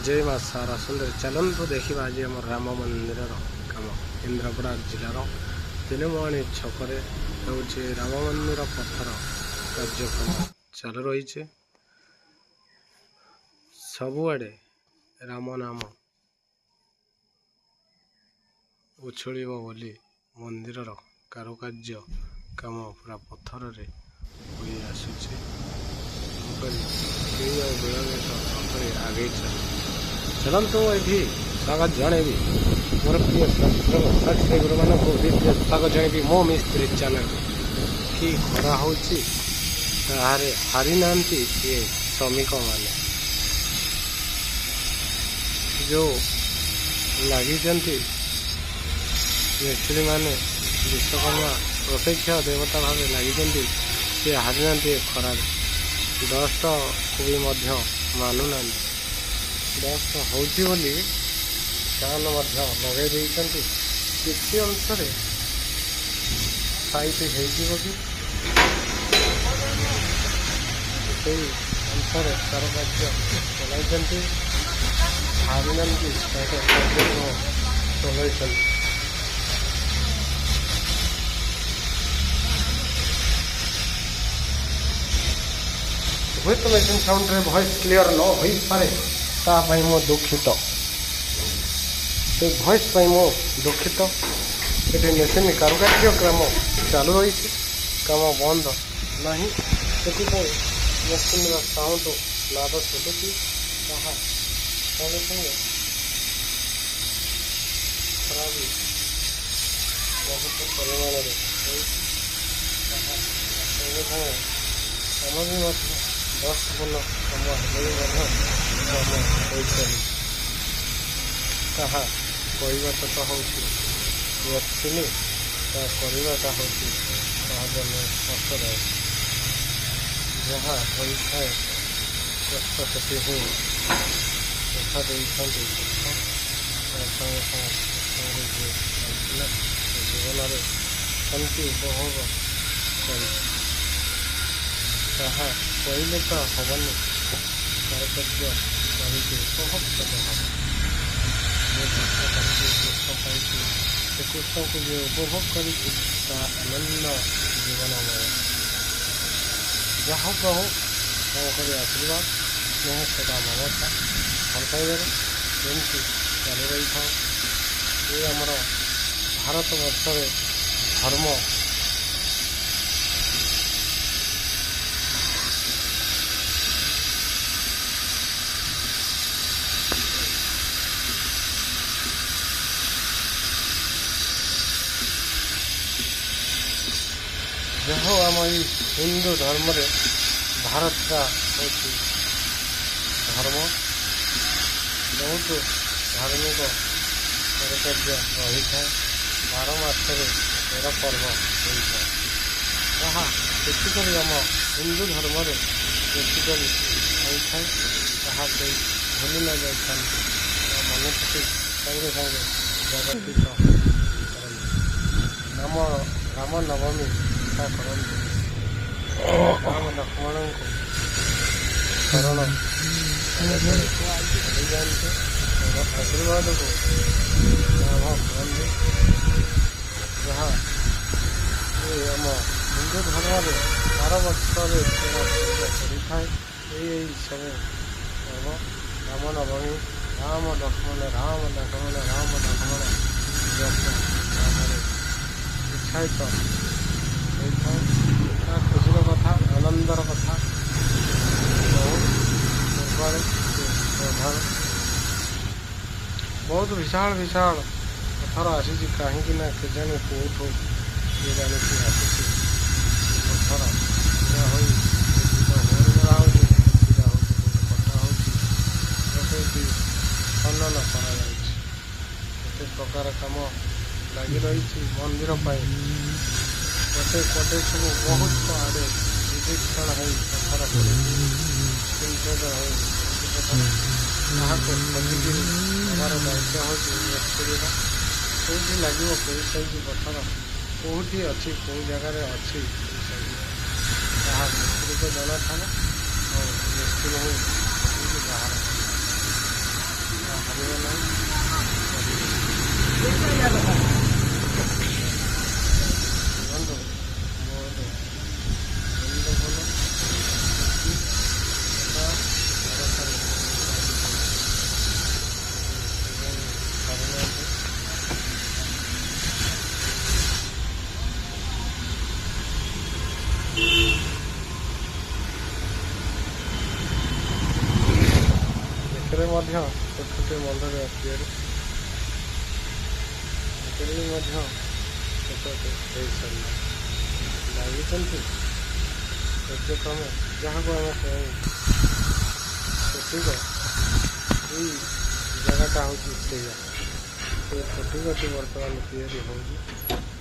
जय मां सारा सुंदर चलतु देखा आज आम राम मंदिर कम केन्द्रापड़ा जिलार तीनमुहाणी छकरे हूँ राम मंदिर पत्थर कार्यक्रम चालू रही सबुआड़े राम नाम उछल बोली मंदिर कारुकार्य काम पूरा पत्थर रे हुई आसुचे आगे चलतु ये स्वागत जनइबी मोर प्रिय सब्सक्राइबर मानक प्रिय स्वागत जनइबी मो मिस्त्री चैनल कि खरा हो हारी ना ये श्रमिक माने जो लगी मिस्त्री माने विश्वकर्मा प्रत्यक्ष देवता भाव लगी सी हारी ना खरा डस्ट को भी मानुना डस्ट होली फैन लगे किसी अंश फाइट हो अंशर कारुकार्य चलाई हारी ना चल हुए तो मेसिन साउंड रे वॉइस क्लियर न हो पारे तापाई मो दुखित से वॉइस पाई मो दुखित ये मेसिन कारुकार्य काम चालू रही काम बंद नहीं से मेसिन साउंड नाद शुभुची संगे संगे खराब बहुत परिमाण संगे संगे समय भी दस्तपूर्ण कम कहा कहवाटा तो हूँ एक्चुअली करवाटा हूँ सहज नुहे कष्टदायक जहाँ होता है कष्ट से ही देखा देते संगे संगे जीवन में शांति उपभोग कर कहले तो हेनी कारुकार्य उपभोग कृष्ण को जो उपभोग कर आनंद जीवनमय जहाँ प्रभु कर आशीर्वाद नुहे से ममता भल पाइबार जमी चालू रही था ये आमर भारत वर्ष धर्म जहो आम हिंदू धर्म रे भारत का धर्म बहुत धार्मिक कारुकार्य रही है 12 मास 13 पर्व होता है देखिक आम हिंदू धर्म रे देखिक होता है भूली न जाता मन खुशी संगे संगे जागतिक राम नवमी करते राम लक्ष्मण को शरण जाते आशीर्वाद को लाभ करते जहाँ आम हिंदू धर्म 12 वर्ष पड़ी था यही सब पर्व राम नवमी राम लक्ष्मण उत्साहित खुशी कथा आनंदर कथा बहुत विशाल विशाल पत्थर आसी कहीं केजाणी कौटू ये जानी आसी पत्थर पूजा हो कटा होती खनन करते प्रकार कम लगी रही मंदिर कटे कटे सब बहुत आड़े विभीषण हो पत्थर खोलिकी हमार दायित्व होगा कौटी लगे कौ साइज पत्थर कौटी अच्छी कौ जगार अच्छी मिस्त्री को जना था मिस्त्री हो बाहर ବାହାରିବ ନାହିଁ। ବନ୍ଧୁ ମୋର ମନ୍ଦ ଭଲ ଏଥିରେ ମଧ୍ୟ ଛୋଟଟି ମନ୍ଦିର ତିଆରି ଏଥିରେ ମଧ୍ୟ ଛୋଟଟେ ହେଇସାରିଲା ଲାଗିଛନ୍ତି କାର୍ଯ୍ୟକ୍ରମ ଯାହାକୁ ଆମେ କହୁ ଛୋଟିକ। ଏଇ ଜାଗାଟା ହେଉଛି ସେଇଆ ସେ ଛୋଟିକଟି ବର୍ତ୍ତମାନ ତିଆରି ହେଉଛି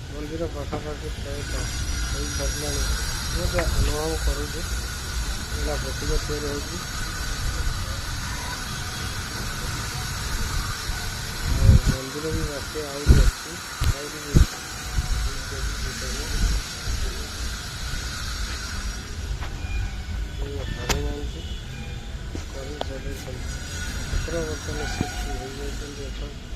ମନ୍ଦିର ପାଖାପାଖି ପ୍ରାୟତଃ ହୋଇସାରିଲାଣି। ମୁଁ ଯାହା ଅନୁଭବ କରୁଛି ଏଇଟା ପ୍ରତିକ ତିଆରି ହେଉଛି ଆଉ ମନ୍ଦିର ବି ବାକି ଆହୁରି ଅଛି ଆହୁରି ବି ହାରିନାହାନ୍ତି କରି ଚଲେଇଛନ୍ତି ଠାକୁର ବର୍ତ୍ତମାନ ଶିଖି ହୋଇଯାଇଛନ୍ତି ଏଥର।